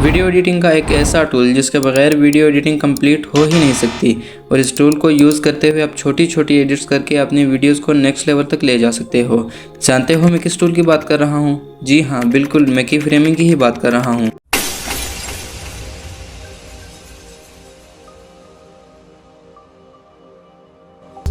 Video editing का एक ऐसा टूल जिसके बगैर वीडियो एडिटिंग कंप्लीट हो ही नहीं सकती और इस टूल को यूज़ करते हुए आप छोटी छोटी एडिट्स करके अपनी वीडियोस को नेक्स्ट लेवल तक ले जा सकते हो। जानते हो मैं किस टूल की बात कर रहा हूँ? जी हाँ, बिल्कुल मैं की फ्रेमिंग की ही बात कर रहा हूँ।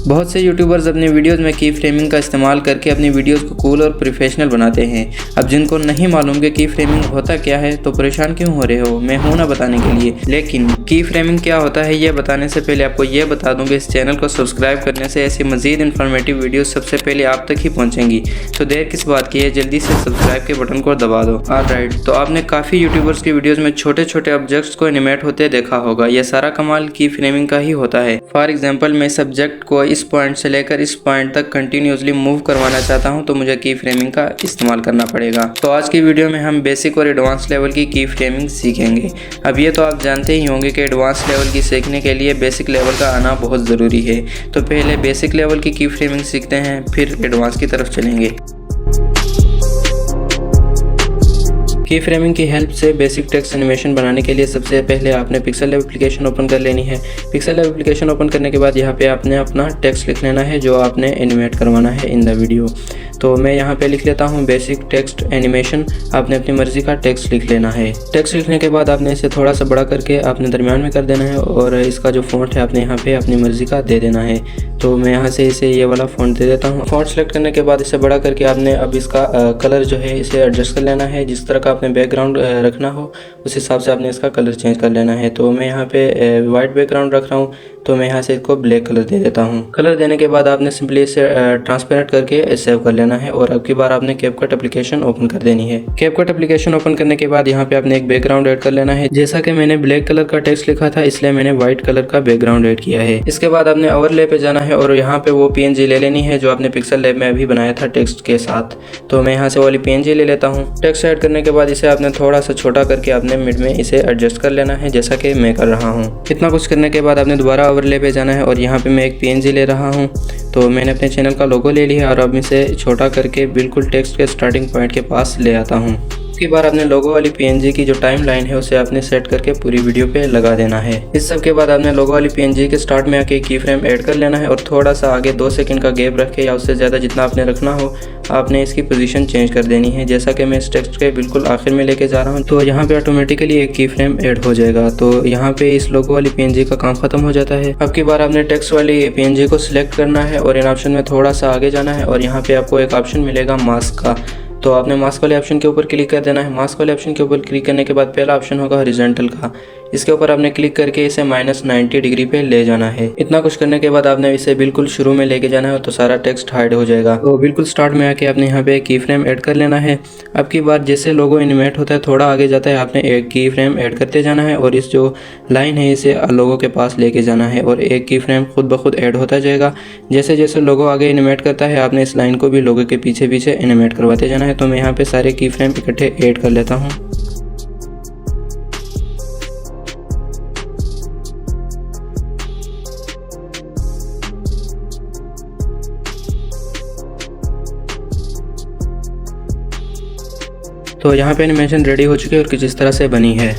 बहुत से यूट्यूबर्स अपनी वीडियोस में की फ्रेमिंग का इस्तेमाल करके अपनी वीडियोस को कूल और प्रोफेशनल बनाते हैं। अब जिनको नहीं मालूम कि की फ्रेमिंग होता क्या है तो परेशान क्यों हो रहे हो, मैं हूं ना बताने के लिए। लेकिन की फ्रेमिंग क्या होता है ये बताने से पहले आपको ये बता दूं कि इस चैनल को सब्सक्राइब करने से ऐसी मजीद इन्फॉर्मेटिव वीडियोस सबसे पहले आप तक ही पहुँचेंगी। तो देर किस बात की है, जल्दी से सब्सक्राइब के बटन को दबा दो। ऑलराइट, तो आपने काफ़ी यूट्यूबर्स की वीडियोज़ में छोटे छोटे ऑब्जेक्ट्स को एनिमेट होते देखा होगा। यह सारा कमाल की फ्रेमिंग का ही होता है। फॉर एग्जाम्पल, मैं सब्जेक्ट को इस पॉइंट से लेकर इस पॉइंट तक कंटिन्यूसली मूव करवाना चाहता हूं तो मुझे की फ्रेमिंग का इस्तेमाल करना पड़ेगा। तो आज की वीडियो में हम बेसिक और एडवांस लेवल की फ्रेमिंग सीखेंगे। अब ये तो आप जानते ही होंगे कि एडवांस लेवल की सीखने के लिए बेसिक लेवल का आना बहुत ज़रूरी है। तो पहले बेसिक लेवल की फ्रेमिंग सीखते हैं, फिर एडवांस की तरफ चलेंगे। की फ्रेमिंग की हेल्प से बेसिक टेक्स्ट एनिमेशन बनाने के लिए सबसे पहले आपने पिक्सेल लैब एप्लीकेशन ओपन कर लेनी है। पिक्सेल लैब एप्लीकेशन ओपन करने के बाद यहाँ पे आपने अपना टेक्स्ट लिख लेना है जो आपने एनिमेट करवाना है इन द वीडियो। तो मैं यहाँ पे लिख लेता हूँ बेसिक टेक्स्ट एनिमेशन। आपने अपनी मर्ज़ी का टेक्स्ट लिख लेना है। टेक्स्ट लिखने के बाद आपने इसे थोड़ा सा बड़ा करके आपने दरमियान में कर देना है और इसका जो फ़ॉन्ट है आपने यहाँ पे अपनी मर्ज़ी का दे देना है। तो मैं यहाँ से इसे ये वाला फ़ॉन्ट दे देता हूँ। फ़ॉन्ट सेलेक्ट करने के बाद इसे बड़ा करके आपने अब इसका कलर जो है इसे एडजस्ट कर लेना है। जिस तरह का आपने बैकग्राउंड रखना हो उस हिसाब से आपने इसका कलर चेंज कर लेना है। तो मैं यहाँ पे वाइट बैकग्राउंड रख रहा हूँ तो मैं यहाँ से इसको ब्लैक कलर दे देता हूँ। कलर देने के बाद आपने सिंपली इसे ट्रांसपेरेंट करके सेव कर लेना है और अब की बार आपने कैपकट एप्लीकेशन ओपन कर देनी है। कैपकट एप्लीकेशन ओपन करने के बाद यहाँ पे आपने एक बैकग्राउंड ऐड कर लेना है। जैसा कि मैंने ब्लैक कलर का टेक्स्ट लिखा था इसलिए मैंने व्हाइट कलर का बैकग्राउंड ऐड किया है। इसके बाद आपने ओवरले पे जाना है और यहाँ पे वो PNG ले लेनी है जो आपने पिक्सेल लैब में अभी बनाया था टेक्स्ट के साथ। तो मैं यहाँ से वाली PNG ले लेता हूँ। टेक्स्ट ऐड करने के बाद इसे आपने थोड़ा सा छोटा करके आपने मिड में इसे एडजस्ट कर लेना है जैसा कि मैं कर रहा हूँ। इतना कुछ करने के बाद आपने दोबारा ओवरले पे जाना है और यहाँ पे मैं एक PNG ले रहा हूँ। तो मैंने अपने चैनल का लोगो ले लिया और अब इसे छोटा करके बिल्कुल टेक्स्ट के स्टार्टिंग पॉइंट के पास ले आता हूँ। इसके बाद आपने लोगो वाली PNG की जो टाइम लाइन है उसे आपने सेट करके पूरी वीडियो पे लगा देना है। इस सब के बाद आपने लोगो वाली PNG के स्टार्ट में आके की फ्रेम ऐड कर लेना है और थोड़ा सा आगे 2 सेकंड का गैप रख के या उससे ज़्यादा जितना आपने रखना हो आपने इसकी पोजीशन चेंज कर देनी है। जैसा कि मैं इस टेक्स्ट के बिल्कुल आखिर में लेके जा रहा हूँ तो यहाँ पे ऑटोमेटिकली एक की फ्रेम ऐड हो जाएगा। तो यहाँ पे इस लोगो वाली PNG का काम खत्म हो जाता है। अब की बार आपने टेक्स्ट वाली PNG को सिलेक्ट करना है और इन ऑप्शन में थोड़ा सा आगे जाना है और यहाँ पे आपको एक ऑप्शन मिलेगा मास्क का। तो आपने मास्क वाले ऑप्शन के ऊपर क्लिक कर देना है। मास्क वाले ऑप्शन के ऊपर क्लिक करने के बाद पहला ऑप्शन होगा हॉरिजॉन्टल का। इसके ऊपर आपने क्लिक करके इसे -90 डिग्री पे ले जाना है। इतना कुछ करने के बाद आपने इसे बिल्कुल शुरू में लेके जाना है तो सारा टेक्स्ट हाइड हो जाएगा। तो बिल्कुल स्टार्ट में आके आपने यहाँ पे एक की फ्रेम ऐड कर लेना है। अब की बार जैसे लोगो एनिमेट होता है थोड़ा आगे जाता है आपने एक की फ्रेम ऐड करते जाना है और इस जो लाइन है इसे लोगो के पास लेके जाना है और एक की फ्रेम खुद ब खुद ऐड होता जाएगा। जैसे जैसे लोगो आगे एनिमेट करता है आपने इस लाइन को भी लोगो के पीछे पीछे एनिमेट करवाते जाना है। तो मैं यहाँ पे सारे की फ्रेम इकट्ठे ऐड कर लेता हूँ। तो यहाँ पे एनिमेशन रेडी हो चुकी है और कुछ इस तरह से बनी है।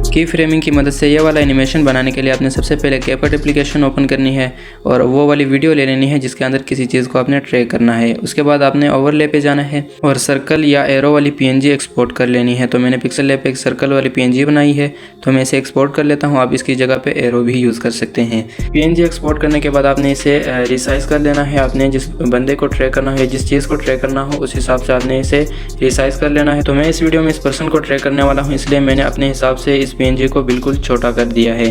की फ्रेमिंग की मदद से ये वाला एनिमेशन बनाने के लिए आपने सबसे पहले कैपकट एप्लीकेशन ओपन करनी है और वो वाली वीडियो ले लेनी है जिसके अंदर किसी चीज़ को आपने ट्रैक करना है। उसके बाद आपने ओवरले पे जाना है और सर्कल या एरो वाली PNG एक्सपोर्ट कर लेनी है। तो मैंने पिक्सेल लैब पे एक सर्कल वाली PNG बनाई है तो मैं इसे एक्सपोर्ट कर लेता हूँ। आप इसकी जगह पे एरो भी यूज़ कर सकते हैं। PNG एक्सपोर्ट करने के बाद आपने इसे रिसाइज़ कर लेना है। आपने जिस बंदे को ट्रैक करना हो या जिस चीज़ को ट्रैक करना हो उस हिसाब से आपने इसे रिसाइज़ कर लेना है। तो मैं इस वीडियो में इस पर्सन को ट्रैक करने वाला हूँ इसलिए मैंने अपने हिसाब से इस PNG को बिल्कुल छोटा कर दिया है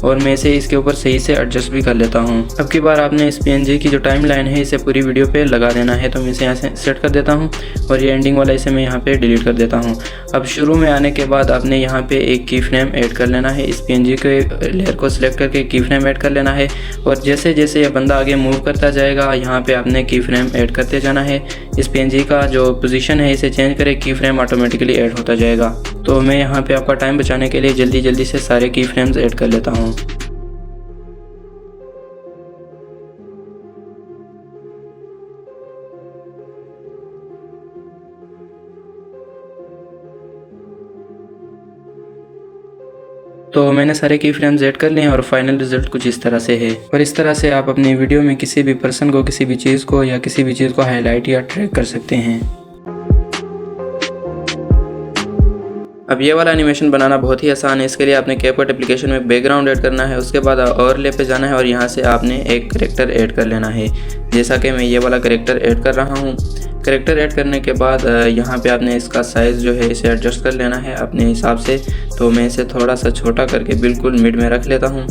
और मैं इसे इसके ऊपर सही से एडजस्ट भी कर लेता हूँ। अब की बार आपने इस PNG की जो टाइम लाइन है इसे पूरी वीडियो पे लगा देना है। तो मैं इसे यहाँ से सेट कर देता हूँ और ये एंडिंग वाला इसे मैं यहाँ पे डिलीट कर देता हूँ। अब शुरू में आने के बाद आपने यहाँ पे एक की फ्रेम ऐड कर लेना है। इस PNG के लेयर को सिलेक्ट करके की फ्रेम ऐड कर लेना है और जैसे जैसे ये बंदा आगे मूव करता जाएगा यहाँ पे आपने की फ्रेम ऐड करते जाना है। इस PNG का जो पोजीशन है इसे चेंज करें, की फ्रेम ऑटोमेटिकली ऐड होता जाएगा। तो मैं यहाँ पे आपका टाइम बचाने के लिए जल्दी जल्दी से सारे की फ्रेम्स ऐड कर लेता हूँ। तो मैंने सारे की फ्रेम्स ऐड कर लिए हैं और फाइनल रिजल्ट कुछ इस तरह से है। और इस तरह से आप अपनी वीडियो में किसी भी पर्सन को, किसी भी चीज़ को या किसी भी चीज़ को हाईलाइट या ट्रैक कर सकते हैं। अब ये वाला एनिमेशन बनाना बहुत ही आसान है। इसके लिए आपने कैपकट एप्लीकेशन में बैकग्राउंड ऐड करना है, उसके बाद ओवरले पे जाना है और यहाँ से आपने एक कैरेक्टर ऐड कर लेना है। जैसा कि मैं ये वाला कैरेक्टर ऐड कर रहा हूँ। कैरेक्टर ऐड करने के बाद यहाँ पे आपने इसका साइज़ जो है इसे एडजस्ट कर लेना है अपने हिसाब से। तो मैं इसे थोड़ा सा छोटा करके बिल्कुल मिड में रख लेता हूँ,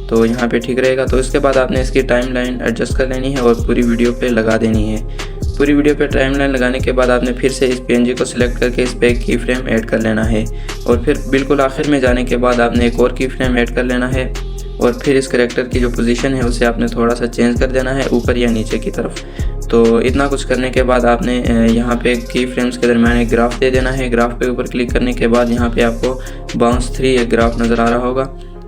तो यहाँ पे ठीक रहेगा। तो इसके बाद आपने इसकी टाइमलाइन एडजस्ट कर लेनी है और पूरी वीडियो पे लगा देनी है। पूरी वीडियो पे टाइमलाइन लगाने के बाद आपने फिर से इस PNG को सिलेक्ट करके इस पर एक की फ्रेम ऐड कर लेना है और फिर बिल्कुल आखिर में जाने के बाद आपने एक और की फ्रेम ऐड कर लेना है और फिर इस कैरेक्टर की जो पोजीशन है उसे आपने थोड़ा सा चेंज कर देना है ऊपर या नीचे की तरफ। तो इतना कुछ करने के बाद आपने यहाँ पे की फ्रेम्स के दरम्यान एक ग्राफ दे देना है। ग्राफ पे ऊपर क्लिक करने के बाद यहाँ पे आपको बाउंस 3 एक ग्राफ नज़र आ रहा होगा,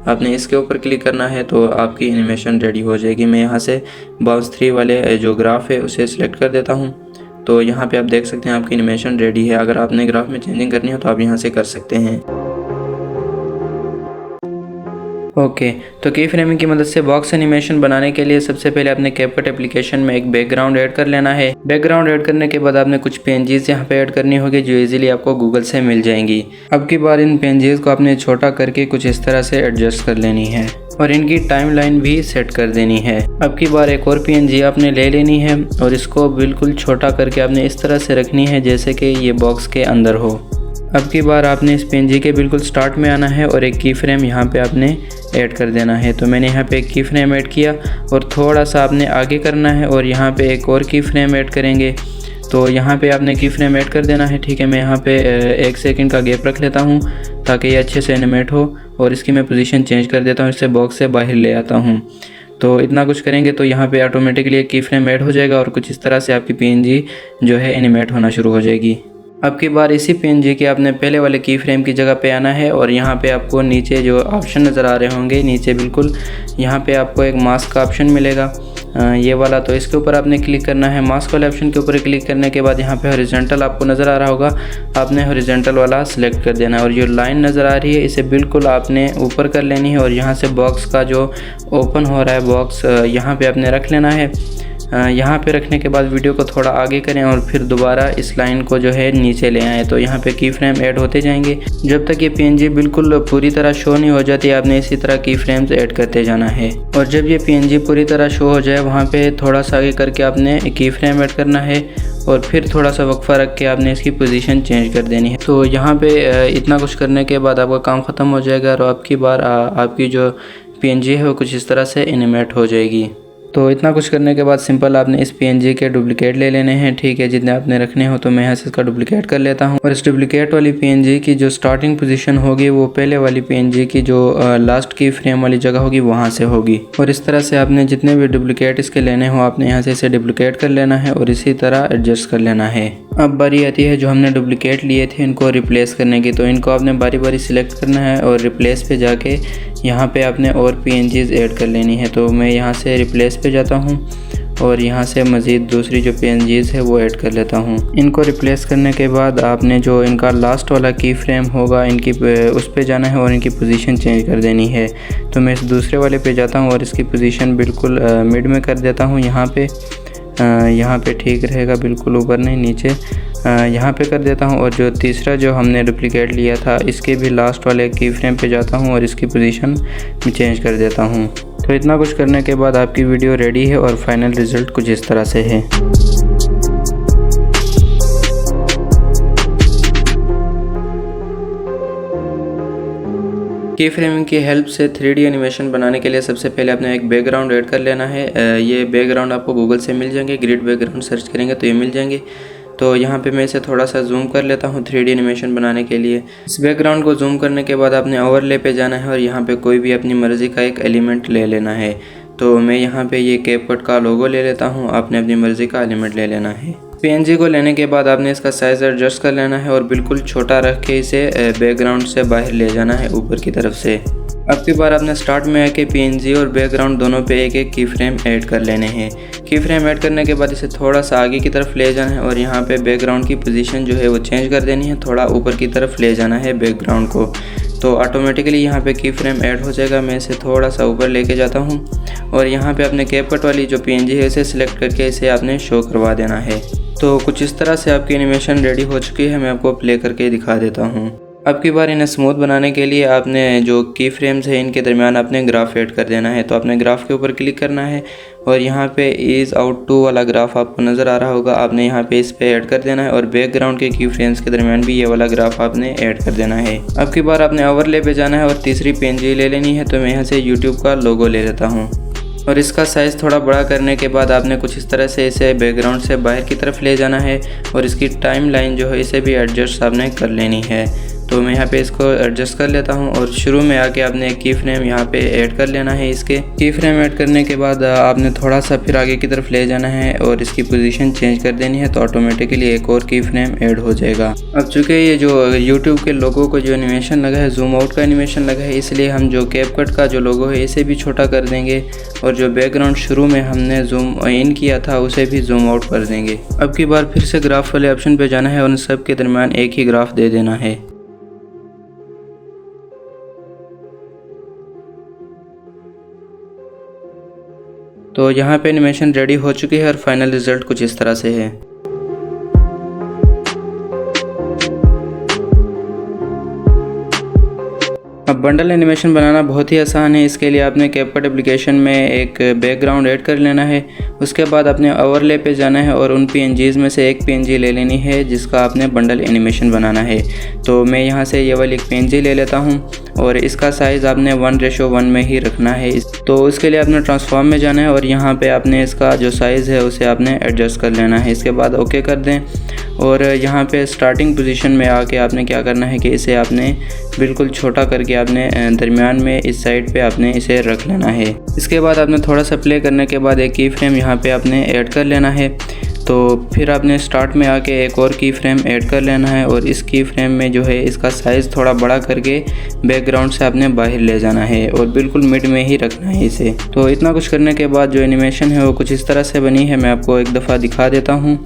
आपने इसके ऊपर क्लिक करना है तो आपकी एनिमेशन रेडी हो जाएगी। मैं यहाँ से बाउंस 3 वाले जो ग्राफ है उसे सिलेक्ट कर देता हूँ। तो यहाँ पे आप देख सकते हैं आपकी एनिमेशन रेडी है। अगर आपने ग्राफ में चेंजिंग करनी हो तो आप यहाँ से कर सकते हैं। ओके, तो की फ्रेमिंग की मदद से बॉक्स एनिमेशन बनाने के लिए सबसे पहले आपने कैपकट एप्लीकेशन में एक बैकग्राउंड ऐड कर लेना है। बैकग्राउंड ऐड करने के बाद आपने कुछ PNGs यहाँ पे ऐड करनी होगी जो इजीली आपको गूगल से मिल जाएंगी। अब की बार इन PNGs को आपने छोटा करके कुछ इस तरह से एडजस्ट कर लेनी है और इनकी टाइमलाइन भी सेट कर देनी है। अब की बार एक और PNG आपने ले लेनी है और इसको बिल्कुल छोटा करके आपने इस तरह से रखनी है जैसे कि ये बॉक्स के अंदर हो। अब की बार आपने इस PNG के बिल्कुल स्टार्ट में आना है और एक की फ्रेम यहाँ पे आपने ऐड कर देना है। तो मैंने यहाँ पे एक की फ्रेम ऐड किया और थोड़ा सा आपने आगे करना है और यहाँ पे एक और की फ्रेम ऐड करेंगे। तो यहाँ पे आपने की फ्रेम ऐड कर देना है। ठीक है, मैं यहाँ पे 1 सेकंड का गैप रख लेता हूँ ताकि ये अच्छे से एनिमेट हो और इसकी मैं पोजीशन चेंज कर देता हूँ, इससे बॉक्स से बाहर ले आता हूँ। तो इतना कुछ करेंगे तो यहाँ पे ऑटोमेटिकली एक की फ्रेम ऐड हो जाएगा और कुछ इस तरह से आपकी PNG जो है एनिमेट होना शुरू हो जाएगी। अब की बार इसी PNG के आपने पहले वाले की फ्रेम की जगह पे आना है और यहाँ पे आपको नीचे जो ऑप्शन नज़र आ रहे होंगे, नीचे बिल्कुल यहाँ पे आपको एक मास्क का ऑप्शन मिलेगा ये वाला। तो इसके ऊपर आपने क्लिक करना है। मास्क वाले ऑप्शन के ऊपर क्लिक करने के बाद यहाँ पे हॉरिजॉन्टल आपको नज़र आ रहा होगा, आपने हॉरिजॉन्टल वाला सिलेक्ट कर देना है और जो लाइन नज़र आ रही है इसे बिल्कुल आपने ऊपर कर लेनी है और यहाँ से बॉक्स का जो ओपन हो रहा है बॉक्स यहाँ पे आपने रख लेना है। यहाँ पे रखने के बाद वीडियो को थोड़ा आगे करें और फिर दोबारा इस लाइन को जो है नीचे ले आएँ। तो यहाँ पे की फ्रेम ऐड होते जाएंगे जब तक ये PNG बिल्कुल पूरी तरह शो नहीं हो जाती। आपने इसी तरह की फ्रेम्स ऐड करते जाना है और जब ये PNG पूरी तरह शो हो जाए वहाँ पे थोड़ा सा आगे करके आपने की फ्रेम ऐड करना है और फिर थोड़ा सा वक्फा रख के आपने इसकी पोजीशन चेंज कर देनी है। तो यहाँ पे इतना कुछ करने के बाद आपका काम ख़त्म हो जाएगा और आपकी बार आपकी जो PNG है वो कुछ इस तरह से एनिमेट हो जाएगी। तो इतना कुछ करने के बाद सिंपल आपने इस PNG के डुप्लिकेट ले लेने हैं। ठीक है, जितने आपने रखने हो तो मैं यहाँ से इसका डुप्लिकेट कर लेता हूँ और इस डुप्लिकेट वाली PNG की जो स्टार्टिंग पोजीशन होगी वो पहले वाली PNG की जो लास्ट की फ्रेम वाली जगह होगी वहाँ से होगी। और इस तरह से आपने जितने भी डुप्लिकेट इसके लेने हो आपने यहाँ से इसे डुप्लिकेट कर लेना है और इसी तरह एडजस्ट कर लेना है। अब बारी आती है जो हमने डुप्लिकेट लिए थे इनको रिप्लेस करने की। तो इनको आपने बारी बारी सिलेक्ट करना है और रिप्लेस पे जाके यहाँ पे आपने और PNGs ऐड कर लेनी है। तो मैं यहाँ से रिप्लेस पे जाता हूँ और यहाँ से मज़ीद दूसरी जो PNGs है वो ऐड कर लेता हूँ। इनको रिप्लेस करने के बाद आपने जो इनका लास्ट वाला की फ्रेम होगा इनकी उस पे जाना है और इनकी पोजीशन चेंज कर देनी है। तो मैं इस दूसरे वाले पे जाता हूँ और इसकी पोजीशन बिल्कुल मिड में कर देता हूँ। यहाँ पे ठीक रहेगा, बिल्कुल ऊपर नहीं नीचे यहाँ पे कर देता हूँ। और जो तीसरा जो हमने डुप्लिकेट लिया था इसके भी लास्ट वाले की फ्रेम पे जाता हूँ और इसकी पोजीशन चेंज कर देता हूँ। तो इतना कुछ करने के बाद आपकी वीडियो रेडी है और फाइनल रिज़ल्ट कुछ इस तरह से है। की फ्रेमिंग की हेल्प से 3D एनिमेशन बनाने के लिए सबसे पहले आपने एक बैकग्राउंड ऐड कर लेना है। ये बैकग्राउंड आपको गूगल से मिल जाएंगे, ग्रिड बैकग्राउंड सर्च करेंगे तो ये मिल जाएंगे। तो यहाँ पे मैं इसे थोड़ा सा जूम कर लेता हूँ 3D एनिमेशन बनाने के लिए। इस बैकग्राउंड को जूम करने के बाद आपने ओवरले पे जाना है और यहाँ पे कोई भी अपनी मर्ज़ी का एक एलिमेंट ले लेना है। तो मैं यहाँ पे ये कैपकट का लोगो ले लेता हूँ, आपने अपनी मर्ज़ी का एलिमेंट ले लेना है। PNG को लेने के बाद आपने इसका साइज़ एडजस्ट कर लेना है और बिल्कुल छोटा रख के इसे बैकग्राउंड से बाहर ले जाना है ऊपर की तरफ से। अब की बार आपने स्टार्ट में आके PNG और बैकग्राउंड दोनों पे एक एक की फ्रेम ऐड कर लेने हैं। की फ्रेम ऐड करने के बाद इसे थोड़ा सा आगे की तरफ ले जाना है और यहाँ पे बैकग्राउंड की पोजीशन जो है वो चेंज कर देनी है, थोड़ा ऊपर की तरफ ले जाना है बैकग्राउंड को। तो ऑटोमेटिकली यहाँ पे की फ्रेम ऐड हो जाएगा। मैं इसे थोड़ा सा ऊपर लेके जाता हूँ और यहाँ पे अपने कैपकट वाली जो PNG है इसे सिलेक्ट करके इसे आपने शो करवा देना है। तो कुछ इस तरह से आपकी एनिमेशन रेडी हो चुकी है। मैं आपको प्ले करके दिखा देता हूँ। अब की बार इन्हें स्मूथ बनाने के लिए आपने जो की फ्रेम्स है इनके दरमियान आपने ग्राफ ऐड कर देना है। तो आपने ग्राफ के ऊपर क्लिक करना है और यहाँ पे इज़ आउट टू वाला ग्राफ आपको नज़र आ रहा होगा, आपने यहाँ पे इस पे ऐड कर देना है और बैकग्राउंड के की फ्रेम्स के दरमियान भी ये वाला ग्राफ आपने ऐड कर देना है। अब की बार आपने ओवरले पे जाना है और तीसरी PNG ले लेनी है। तो मैं यहाँ से YouTube का लोगो ले लेता हूँ और इसका साइज़ थोड़ा बड़ा करने के बाद आपने कुछ इस तरह से इसे बैकग्राउंड से बाहर की तरफ ले जाना है और इसकी टाइम लाइन जो है इसे भी एडजस्ट आपने कर लेनी है। तो मैं यहाँ पे इसको एडजस्ट कर लेता हूँ और शुरू में आके आपने एक की फ्रेम यहाँ पे ऐड कर लेना है। इसके की फ्रेम ऐड करने के बाद आपने थोड़ा सा फिर आगे की तरफ ले जाना है और इसकी पोजीशन चेंज कर देनी है। तो ऑटोमेटिकली एक और की फ्रेम ऐड हो जाएगा। अब चूँकि ये जो YouTube के लोगो को जो एनिमेशन लगा है, जूम आउट का एनिमेशन लगा है, इसलिए हम जो कैपकट का जो लोगो है इसे भी छोटा कर देंगे और जो बैकग्राउंड शुरू में हमने जूम इन किया था उसे भी जूम आउट कर देंगे। अब की बार फिर से ग्राफ वाले ऑप्शन पे जाना है और उन सब के दरमियान एक ही ग्राफ दे देना है। तो यहाँ पे एनिमेशन रेडी हो चुकी है और फाइनल रिजल्ट कुछ इस तरह से है। अब बंडल एनिमेशन बनाना बहुत ही आसान है। इसके लिए आपने कैपकट एप्लीकेशन में एक बैकग्राउंड ऐड कर लेना है। उसके बाद आपने ओवरले पे जाना है और उन PNGs में से एक PNG ले लेनी है जिसका आपने बंडल एनिमेशन बनाना है। तो मैं यहाँ से ये वाली एक PNG ले लेता हूँ और इसका साइज़ आपने 1:1 में ही रखना है। तो उसके लिए आपने ट्रांसफॉर्म में जाना है और यहाँ पे आपने इसका जो साइज़ है उसे आपने एडजस्ट कर लेना है। इसके बाद ओके कर दें और यहाँ पे स्टार्टिंग पोजीशन में आके आपने क्या करना है कि इसे आपने बिल्कुल छोटा करके आपने दरमियान में इस साइड पे आपने इसे रख लेना है। इसके बाद आपने थोड़ा सा प्ले करने के बाद एक की फ्रेम यहाँ पे आपने ऐड कर लेना है। तो फिर आपने स्टार्ट में आके एक और की फ्रेम ऐड कर लेना है और इस की फ्रेम में जो है इसका साइज़ थोड़ा बड़ा करके बैकग्राउंड से आपने बाहर ले जाना है और बिल्कुल मिड में ही रखना है इसे। तो इतना कुछ करने के बाद जो एनिमेशन है वो कुछ इस तरह से बनी है। मैं आपको एक दफ़ा दिखा देता हूँ।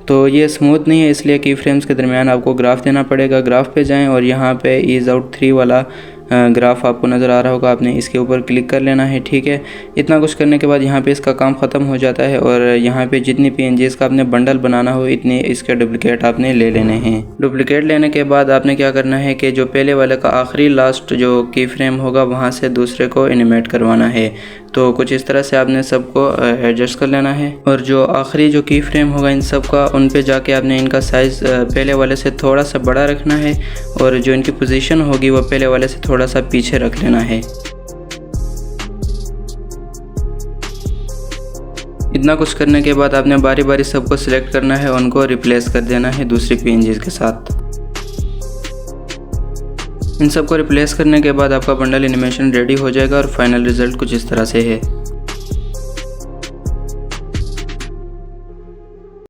तो ये स्मूथ नहीं है, इसलिए की फ्रेम्स के दरमियान आपको ग्राफ देना पड़ेगा। ग्राफ पे जाएं और यहाँ पे ईज़ आउट 3 वाला ग्राफ आपको नज़र आ रहा होगा, आपने इसके ऊपर क्लिक कर लेना है। ठीक है, इतना कुछ करने के बाद यहाँ पे इसका काम ख़त्म हो जाता है और यहाँ पे जितनी PNGs का आपने बंडल बनाना हो इतने इसके डुप्लिकेट आपने ले लेने हैं। डुप्लिकेट लेने के बाद आपने क्या करना है कि जो पहले वाले का आखिरी लास्ट जो की फ्रेम होगा वहाँ से दूसरे को एनिमेट करवाना है। तो कुछ इस तरह से आपने सबको एडजस्ट कर लेना है और जो आखिरी जो की फ्रेम होगा इन सब का उन पे जाके आपने इनका साइज़ पहले वाले से थोड़ा सा बड़ा रखना है और जो इनकी पोजीशन होगी वो पहले वाले से थोड़ा सा पीछे रख लेना है। इतना कुछ करने के बाद आपने बारी बारी सबको सिलेक्ट करना है, उनको रिप्लेस कर देना है दूसरी PNGs के साथ। इन सबको रिप्लेस करने के बाद आपका बंडल एनिमेशन रेडी हो जाएगा और फाइनल रिजल्ट कुछ इस तरह से है।